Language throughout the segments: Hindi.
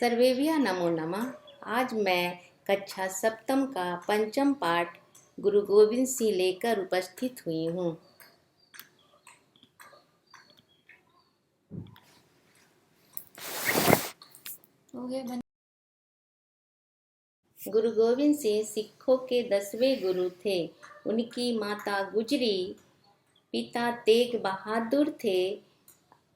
सर्वेभ्यः नमो नमः। आज मैं कक्षा सप्तम का पंचम पाठ गुरु गोविंद सिंह लेकर उपस्थित हुई हूँ। गुरु गोविंद सिंह सिखों के 10वें गुरु थे। उनकी माता गुजरी, पिता तेग बहादुर थे।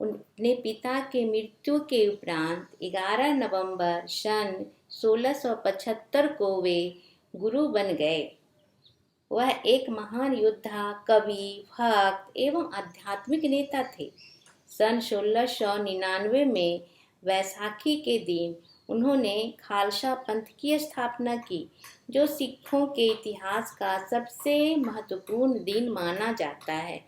उनके पिता के मृत्यु के उपरांत 11 नवंबर सन 1675 को वे गुरु बन गए। वह एक महान योद्धा, कवि, भक्त एवं आध्यात्मिक नेता थे। सन 1699 में वैसाखी के दिन उन्होंने खालसा पंथ की स्थापना की, जो सिखों के इतिहास का सबसे महत्वपूर्ण दिन माना जाता है।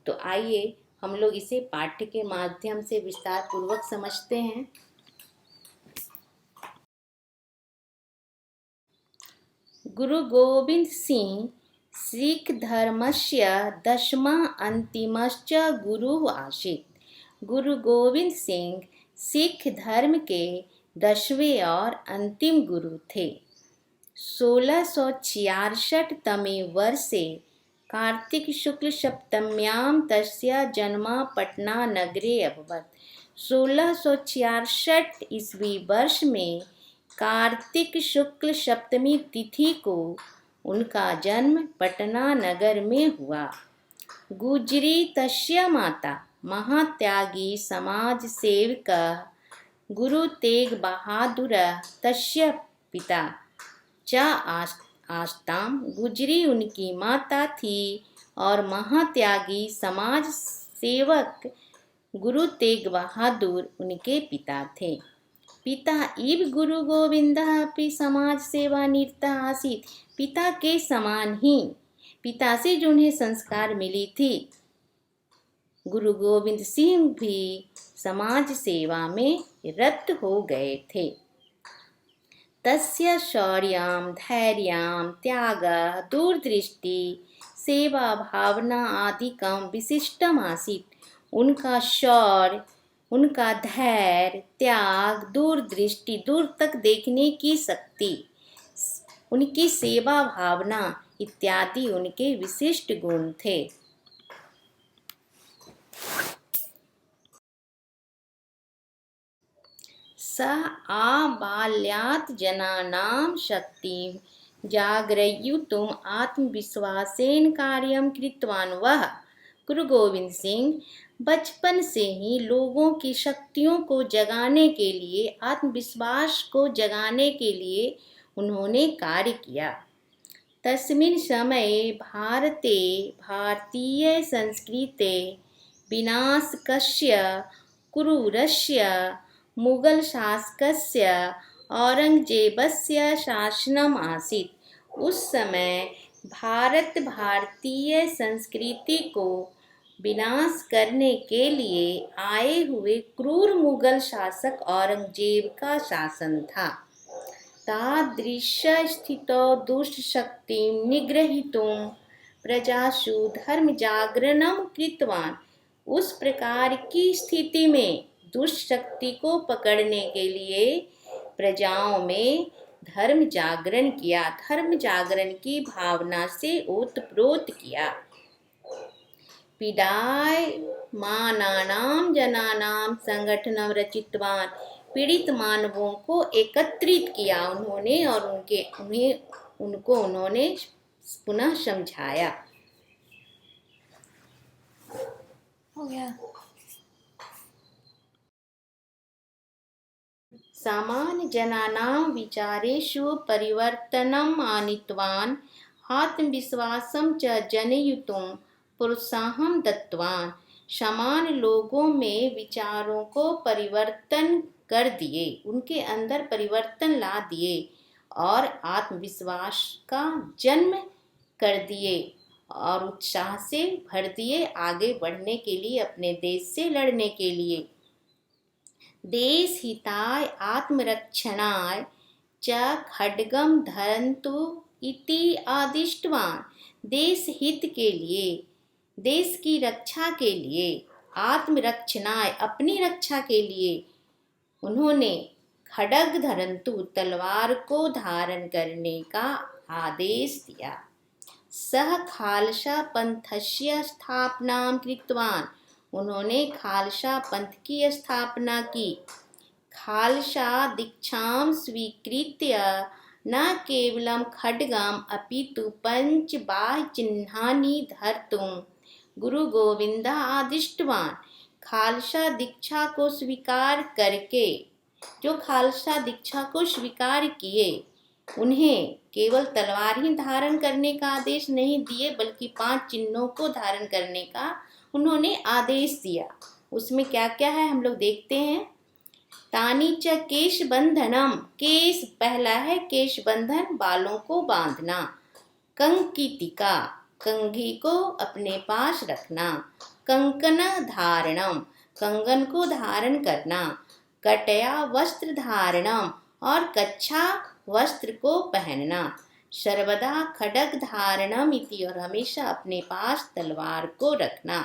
तो आइए हम लोग इसे पाठ्य के माध्यम से विस्तार पूर्वक समझते हैं। गुरु गोविंद सिंह सिख धर्मस्य दशमः अन्तिमश्च गुरुः आसीत्। गुरु गोविंद सिंह सिख धर्म के 10वें और अंतिम गुरु थे। 1666 तमे वर्षे कार्तिक शुक्ल सप्तम्यां तस्य जन्म पटना नगरे अभवत्। 1666 ईस्वी वर्ष में कार्तिक शुक्ल सप्तमी तिथि को उनका जन्म पटना नगर में हुआ। गुजरी तस्य माता महात्यागी समाज सेविका गुरु तेग बहादुर तस्य पिता च आस्ताम। गुजरी उनकी माता थी और महात्यागी समाज सेवक गुरु तेग बहादुर उनके पिता थे। पिता इव गुरु गोविंदः अपि समाज सेवा निरता आसीत्। पिता के समान ही पिता से जो उन्हें संस्कार मिली थी, गुरु गोविंद सिंह भी समाज सेवा में रत हो गए थे। तस्य शौर्यं धैर्यं त्यागः दूरदृष्टि सेवा भावना आदिकं विशिष्टम् आसीत्। उनका शौर्य, उनका धैर्य, त्याग, दूरदृष्टि, दूर तक देखने की शक्ति, उनकी सेवा भावना इत्यादि उनके विशिष्ट गुण थे। सः आबाल्यात् जनानां शक्तिं जागरयितुम् आत्मविश्वासेन कार्यं कृतवान्। वह गुरु गोविंद सिंह बचपन से ही लोगों की शक्तियों को जगाने के लिए, आत्मविश्वास को जगाने के लिए उन्होंने कार्य किया। तस्मिन् समये भारते भारतीय संस्कृते विनाशकस्य क्रूरस्य मुगल शासकस्य औरंगजेबस्य शासनम् आसीत्। उस समय भारत भारतीय संस्कृति को विनाश करने के लिए आए हुए क्रूर मुगल शासक औरंगजेब का शासन था। तादृशस्थितौ दुष्टशक्तिं निग्रहीतुं प्रजासु धर्मजागरणं कृतवान्। उस प्रकार की स्थिति में दुष्ट शक्ति को पकड़ने के लिए प्रजाओं में धर्म जागरण किया, धर्म जागरण की भावना से ओतप्रोत किया। पीड़ाय मानानां जनानां संगठनं रचितवान्। पीड़ित मानवों को एकत्रित किया उन्होंने और उनको उन्होंने पुनः समझाया। हो गया। सामान्य जनानां विचारेषु परिवर्तनम् आनीतवान्। आत्मविश्वासं च जनयितुं प्रोत्साहं दत्तवान्। सामान्य लोगों में विचारों को परिवर्तन कर दिए, उनके अंदर परिवर्तन ला दिए और आत्मविश्वास का जन्म कर दिए और उत्साह से भर दिए आगे बढ़ने के लिए, अपने देश से लड़ने के लिए। देश हिताय आत्मरक्षणाय च खड्गं धरन्तु इति आदिष्टवान्। देश हित के लिए, देश की रक्षा के लिए, आत्मरक्षणाय अपनी रक्षा के लिए उन्होंने खड्ग धरन्तु, तलवार को धारण करने का आदेश दिया। सः खालसा पंथस्य स्थापनां कृतवान्, उन्होंने खालसा पंथ की स्थापना की। खालसा दीक्षां स्वीकृत्य न केवलं खड्गम् अपितु पञ्चबाह्यचिह्नानि धर्तुं गुरु गोविंदः आदिष्टवान्। खालसा दीक्षा को स्वीकार करके, जो खालसा दीक्षा को स्वीकार किए, उन्हें केवल तलवार ही धारण करने का आदेश नहीं दिए, बल्कि 5 चिन्हों को धारण करने का उन्होंने आदेश दिया। उसमें क्या क्या है हम लोग देखते हैं। तानी च केश बंधनम, केश पहला है केश बंधन, बालों को बांधना। कंकितिका, कंघी को अपने पास रखना। कंकन धारणम, कंगन को धारण करना। कटया वस्त्र धारणम, और कच्छा वस्त्र को पहनना। सर्वदा खड्ग धारणम इति, और हमेशा अपने पास तलवार को रखना।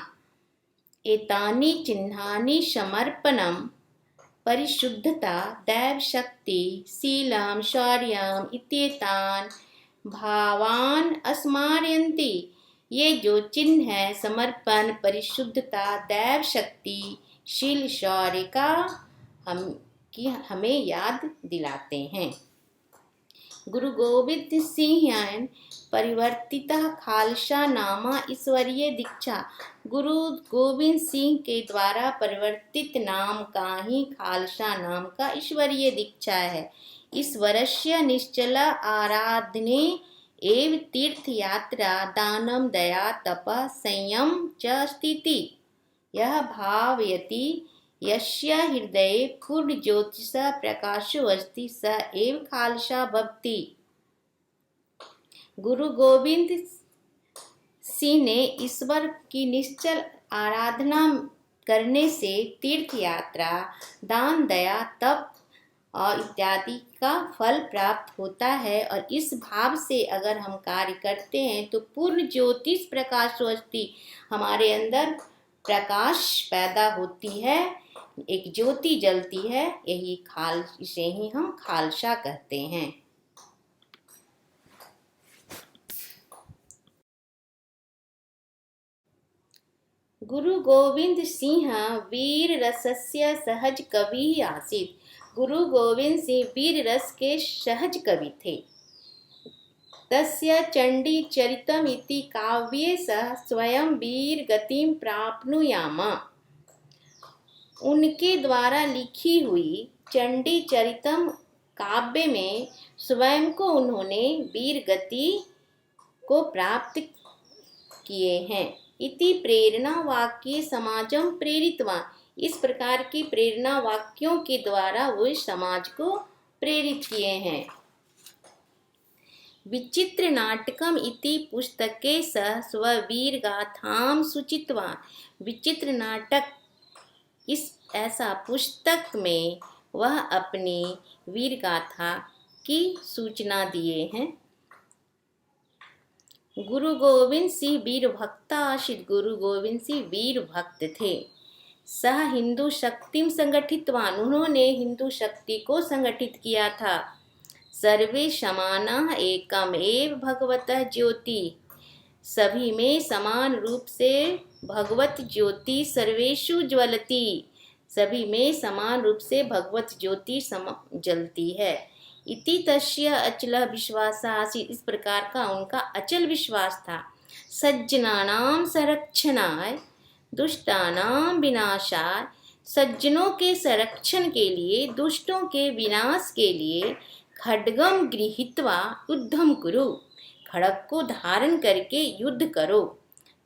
एतानि चिन्हानि समर्पणम, परिशुद्धता, दैव शक्ति, शीलम, शौर्यम इत्येतान भावान स्मारयन्ति। ये जो चिन्ह है, समर्पण, परिशुद्धता, दैव शक्ति, शील, शौर्य का हमें याद दिलाते हैं। गुरु गोविंद सिंह परिवर्तिता खालसा नामा ईश्वरीय दीक्षा, गुरु गोविंद सिंह के द्वारा परिवर्तित नाम का ही खालसा नाम का ईश्वरीय दीक्षा है। ईश्वरस्य निश्चल आराधने एव तीर्थ यात्रा, दानम, दया, तप, संयम च स्थिति। यह भावयति यस्य हृदये पूर्ण ज्योतिष प्रकाशो अस्ति, स एव खालसा भवति। गुरु गोविंद सिंह ने ईश्वर की निश्चल आराधना करने से तीर्थ यात्रा, दान, दया, तप और इत्यादि का फल प्राप्त होता है। और इस भाव से अगर हम कार्य करते हैं तो पूर्ण ज्योतिष प्रकाशो अस्ति, हमारे अंदर प्रकाश पैदा होती है, एक ज्योति जलती है। इसे ही हम खालसा कहते हैं। गुरु गोविंद सिंह वीर रसस्य सहज कवि आसीत्। गुरु गोविंद सिंह वीर रस के सहज कवि थे। तस्य चंडी चरितम इति काव्ये सह स्वयं वीर गतिम प्राप्नुयाम। उनके द्वारा लिखी हुई चंडी चरितम काव्य में स्वयं को उन्होंने वीर गति को प्राप्त किए हैं। इति प्रेरणा वाक्य समाजम प्रेरितवान, इस प्रकार की प्रेरणा वाक्यों के द्वारा वो समाज को प्रेरित किए हैं। विचित्र नाटकम इति पुस्तके सह स्ववीर गाथाम सूचितवान, विचित्र नाटक इस ऐसा पुस्तक में वह अपनी वीर गाथा की सूचना दिए हैं। गुरु गोविंद सिंह वीर भक्ता आशित, गुरु गोविंद सिंह वीर भक्त थे। सह हिंदू शक्तिम संगठितवान, उन्होंने हिंदू शक्ति को संगठित किया था। सर्वे समाना एकम एव भगवतः ज्योति, सभी में समान रूप से भगवत ज्योति सर्वेषु ज्वलती, सभी में समान रूप से भगवत ज्योति जलती है। इति तस्य अचल विश्वास आसीत्, इस प्रकार का उनका अचल विश्वास था। सज्जनानां संरक्षणाय दुष्टानां विनाशाय, सज्जनों के संरक्षण के लिए, दुष्टों के विनाश के लिए खड्गम गृहीत्वा युद्धम कुरु, खड्ग को धारण करके युद्ध करो।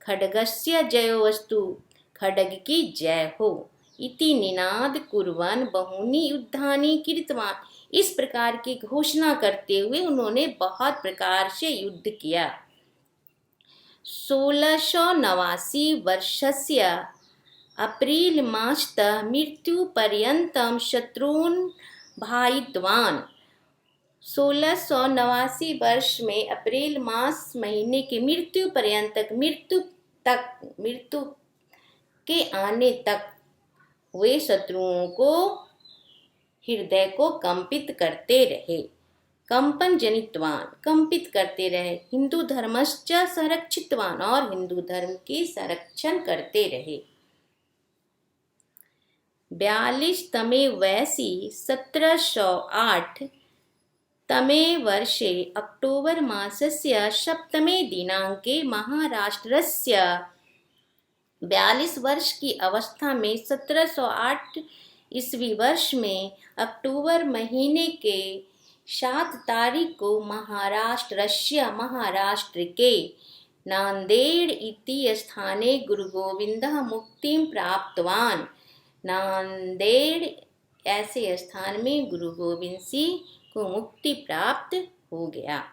खड्गस्य जयोस्तु, खड्ग की जय हो। इति निनाद कुर्वन् बहूनि युद्धानि कृतवान्, इस प्रकार की घोषणा करते हुए उन्होंने बहुत प्रकार से युद्ध किया। 1689 वर्षस्य अप्रैल मासतः मृत्युपर्यन्तं शत्रून् भायितवान्। 1689 वर्ष में अप्रैल मास महीने के मृत्यु पर्यंत, मृत्यु के आने तक वे शत्रुओं को हृदय को कंपित करते रहे। कंपन जनितवान, कंपित करते रहे। हिंदू धर्मश्च संरक्षितवान, और हिंदू धर्म की संरक्षण करते रहे। 42 तमे वयसि 1708 तमे वर्षे अक्टोबर मासस्य सप्तमे दिनांके महाराष्ट्रस्य 42 वर्ष की अवस्था में 1708 ईस्वी वर्ष में अक्टूबर महीने के 7 तारीख को महाराष्ट्र के नांदेड़ इति स्थाने गुरु गोविंदः मुक्तिं प्राप्तवान। नांदेड़ ऐसे स्थान में गुरु गोविंद सिंह को मुक्ति प्राप्त हो गया।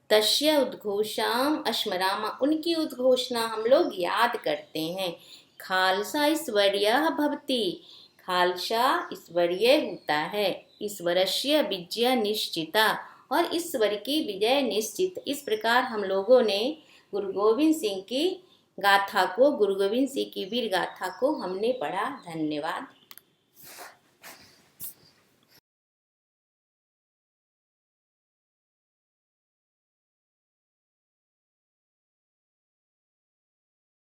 तस्य उद्घोषाम स्मरामा, उनकी उद्घोषणा हम लोग याद करते हैं। खालसा ईश्वर्यः भवति, खालसा ईश्वरीय होता है। ईश्वरस्य विजय निश्चिता, और ईश्वर की विजय निश्चित। इस प्रकार हम लोगों ने गुरु गोविंद सिंह की गाथा को, गुरु गोविंद सिंह की वीर गाथा को हमने पढ़ा। धन्यवाद।